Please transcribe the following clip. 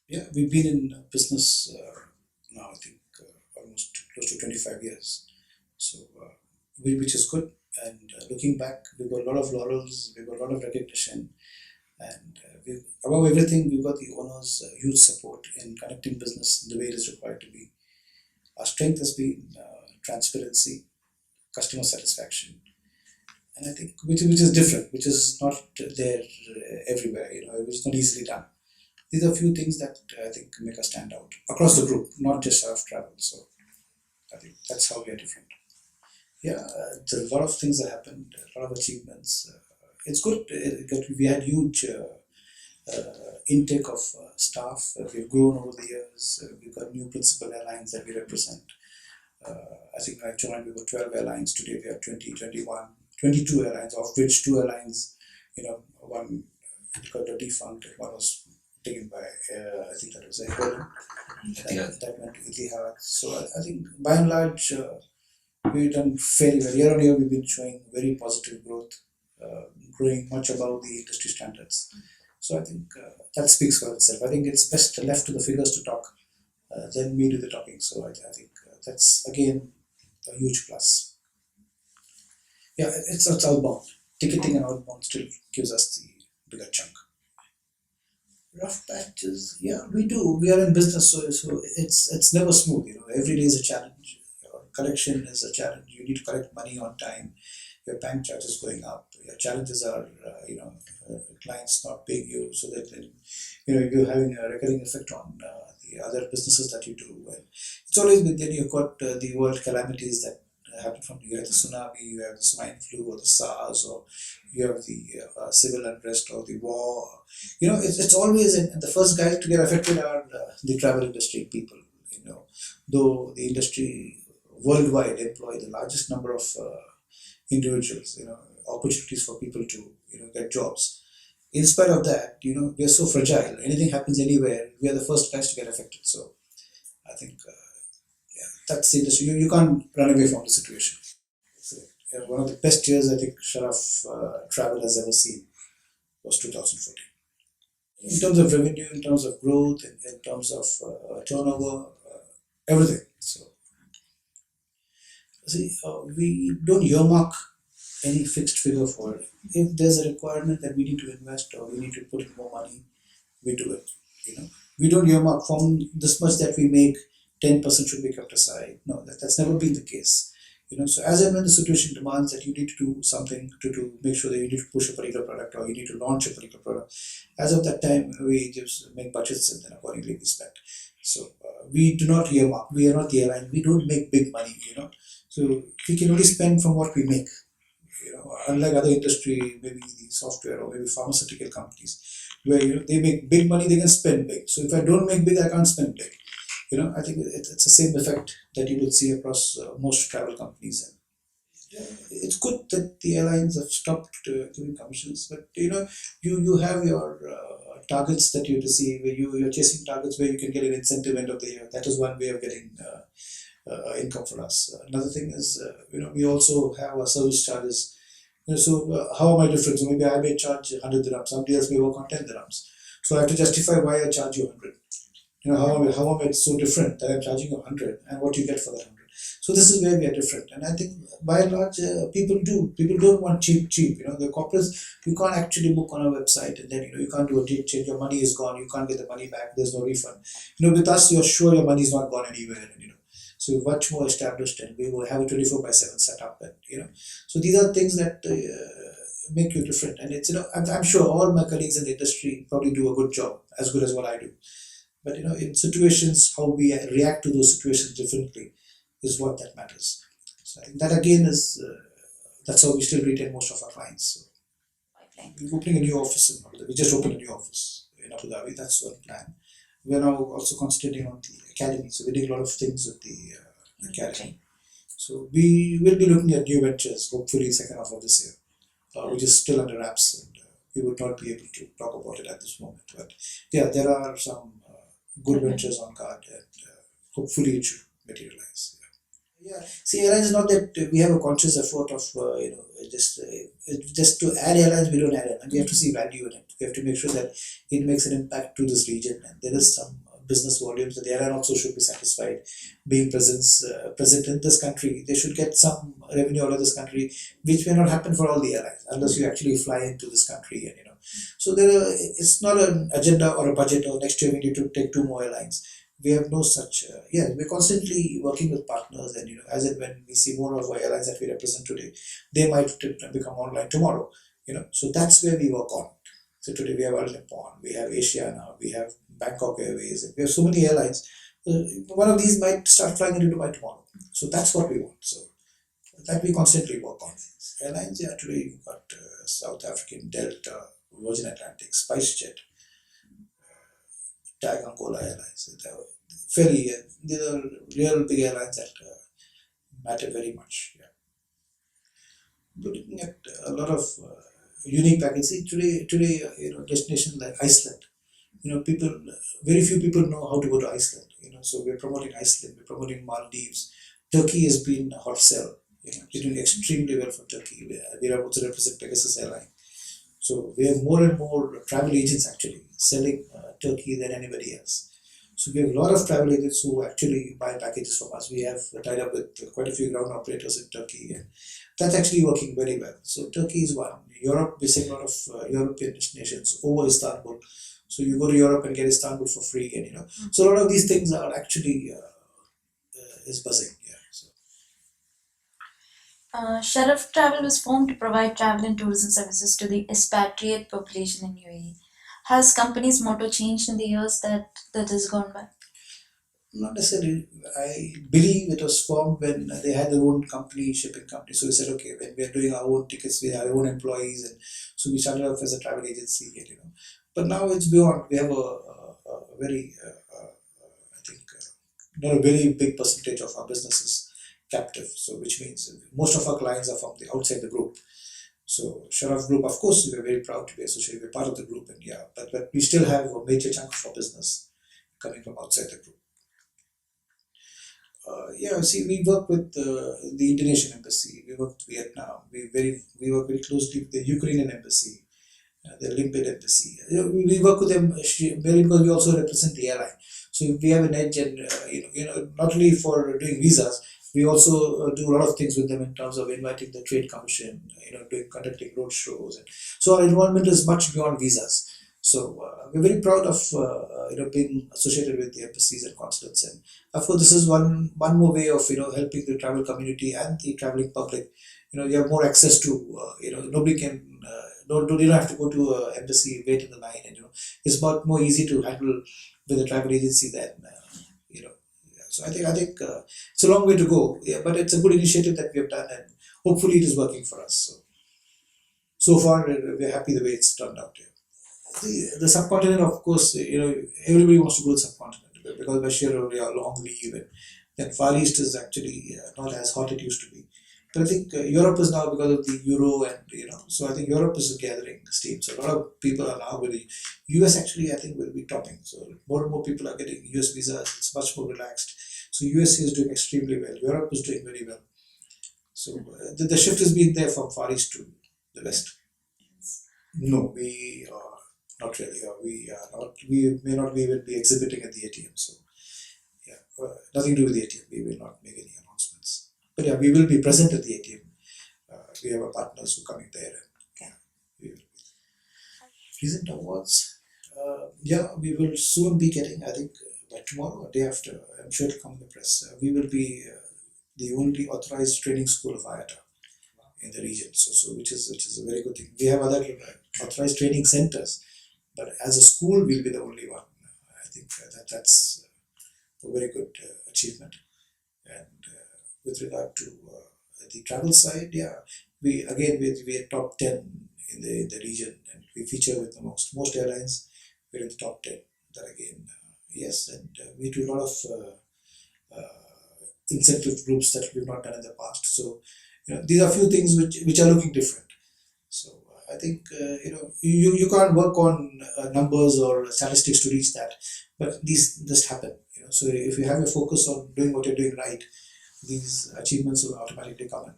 Yeah, we've been in business now, I think, almost close to 25 years. So, which is good. And looking back, we got a lot of laurels, we got a lot of recognition, and above everything, we've got the owners' huge support in connecting business in the way it is required to be. Our strength has been transparency, customer satisfaction, and I think which is different, which is not there everywhere, which is not easily done. These are a few things that I think make us stand out across the group, not just our travel. So I think that's how we are different. Yeah, there's a lot of things that happened, a lot of achievements. It's good. We had huge intake of staff. We've grown over the years. We've got new principal airlines that we represent. I think when I joined, we were 12 airlines. Today we have 20, 21, 22 airlines, of which two airlines, one got defunct, and one was taken by, I think that was Jayram, that went to Etihad. So I think by and large, we've done fairly well. Year on year, we've been showing very positive growth, growing much above the industry standards. So I think that speaks for itself. I think it's best left to the figures to talk than me do the talking. So I think that's again a huge plus. Yeah, it's outbound. Ticketing and outbound still gives us the bigger chunk. Rough patches, yeah, we do. We are in business, so it's never smooth. Every day is a challenge. Collection is a challenge. You need to collect money on time. Your bank charges going up. Your challenges are, clients not paying you, so that then, you're having a recurring effect on the other businesses that you do. And it's always been then you've got the world calamities that happen from you have the tsunami, you have the swine flu or the SARS, or you have the civil unrest or the war. It's always and the first guys to get affected are the travel industry people. Though the industry worldwide employ the largest number of individuals, opportunities for people to get jobs. In spite of that, we are so fragile. Anything happens anywhere, we are the first guys to get affected. So I think yeah, that's the industry. You can't run away from the situation. So, one of the best years I think Sharaf travel has ever seen was 2014. In terms of revenue, in terms of growth, in terms of turnover, everything. So see, we don't earmark any fixed figure for it. If there's a requirement that we need to invest or we need to put in more money, we do it. We don't earmark from this much that we make, 10% should be kept aside. No, that's never been the case. So as and when the situation demands that you need to do something to make sure that you need to push a particular product or you need to launch a particular product, as of that time we just make budgets and then accordingly we spend. So we do not earmark. We are not the airline. We don't make big money. So we can only spend from what we make. Unlike other industry, maybe the software or maybe pharmaceutical companies, where they make big money, they can spend big. So if I don't make big, I can't spend big. I think it's the same effect that you will see across most travel companies. And it's good that the airlines have stopped giving commissions, but you have your targets that you receive. You're chasing targets where you can get an incentive end of the year. That is one way of getting income for us. Another thing is, we also have our service charges. So how am I different? So maybe I may charge 100 dirhams. Somebody else may work on 10 dirhams. So I have to justify why I charge you 100. How am I so different that I'm charging you 100 and what you get for that 100? So this is where we are different. And I think by and large, people don't want cheap. The corporates, you can't actually book on a website and then, you can't do a date change. Your money is gone. You can't get the money back. There's no refund. With us, you're sure your money is not gone anywhere. And, so we're much more established and we will have a 24/7 setup. And, so these are things that make you different. And it's, I'm sure all my colleagues in the industry probably do a good job, as good as what I do. But in situations, how we react to those situations differently is what that matters. So I think that again is that's how we still retain most of our clients. So we're opening a new office in Abu Dhabi. We just opened a new office in Abu Dhabi. That's one plan. We're now also concentrating on the academy. So we're doing a lot of things with the academy. So we will be looking at new ventures, hopefully second half of this year, which is still under wraps, and we would not be able to talk about it at this moment. But yeah, there are some good ventures on card, and hopefully it should materialize. Yeah, see, airlines is not that we have a conscious effort of just to add airlines. We don't add airlines. We have to see value in it. We have to make sure that it makes an impact to this region, and there is some business volumes that the airline also should be satisfied being present in this country. They should get some revenue out of this country, which may not happen for all the airlines unless you actually fly into this country, and So there are, it's not an agenda or a budget or next year we need to take two more airlines. We have no such. Yeah, we're constantly working with partners, and as and when we see more of our airlines that we represent today, they might become online tomorrow. So that's where we work on. So today we have Al Nippon, we have Asiana, we have Bangkok Airways, and we have so many airlines. One of these might start flying into Dubai tomorrow. So that's what we want. So that we constantly work on. Airlines, yeah, today we've got South African Delta, Virgin Atlantic, SpiceJet, Tag Angola Airlines. Fairly, these are real big airlines that matter very much. Yeah. We're looking at a lot of unique packages. See, today, destinations like Iceland. People, very few people know how to go to Iceland. So we're promoting Iceland, we're promoting Maldives. Turkey has been a hot sell. We're doing extremely well for Turkey. We are able to represent Pegasus Airline. So we have more and more travel agents actually selling Turkey than anybody else. So we have a lot of travel agents who actually buy packages from us. We have tied up with quite a few ground operators in Turkey, and that's actually working very well. So Turkey is one. Europe, we're seeing a lot of European destinations over Istanbul. So you go to Europe and get Istanbul for free, and So a lot of these things are actually is buzzing. Yeah. So. Sharaf Travel was formed to provide travel and tourism services to the expatriate population in UAE. Has company's motto changed in the years that has gone by? Not necessarily. I believe it was formed when they had their own company, shipping company. So we said, okay, when we are doing our own tickets, we have our own employees, and so we started off as a travel agency, But now it's beyond. We have a very, I think, not a very big percentage of our business is captive. So which means most of our clients are from the outside the group. So Sharaf Group, of course, we are very proud to be associated. We're part of the group, and yeah, but we still have a major chunk of our business coming from outside the group. Yeah, see, we work with the Indonesian embassy. We work with Vietnam. We work very closely with the Ukrainian embassy, the Limpid embassy. We work with them very because we also represent the airline. So we have an edge, and not only for doing visas, we also do a lot of things with them in terms of inviting the trade commission, doing conducting road shows, and so our involvement is much beyond visas. So we're very proud of being associated with the embassies and consulates, and of course this is one more way of helping the travel community and the traveling public. You have more access to nobody can don't you don't have to go to an embassy, wait in the line, and it's much more easy to handle with a travel agency than so I think it's a long way to go, yeah, but it's a good initiative that we have done, and hopefully it is working for us. So far we're happy the way it's turned out. Yeah. The subcontinent, of course, everybody wants to go to the subcontinent because by sheer long leave, and then Far East is actually not as hot it used to be. But I think Europe is now because of the euro, and so I think Europe is gathering steam. So a lot of people are now with the US. Actually, I think will be topping. So more and more people are getting US visas. It's much more relaxed. So USA is doing extremely well. Europe is doing very well. So the shift has been there from Far East to the West. No, we are not really. We are not. We may not be even be exhibiting at the ATM. So yeah, nothing to do with the ATM. We will not make any announcements. But yeah, we will be present at the ATM. We have our partners who are coming there, and yeah, we will. Recent awards. Yeah, we will soon be getting. I think by tomorrow or day after. I'm sure it'll come in the press. We will be the only authorized training school of IATA in the region. So which is a very good thing. We have other authorized training centers, but as a school, we'll be the only one. I think that's a very good achievement. And with regard to the travel side, yeah, we are top 10 in the region, and we feature with the most airlines. We're in the top 10. That again, yes, and we do a lot of incentive groups that we've not done in the past. So these are a few things which are looking different. So I think you can't work on numbers or statistics to reach that, but these just happen. So if you have a focus on doing what you're doing right, these achievements will automatically come in.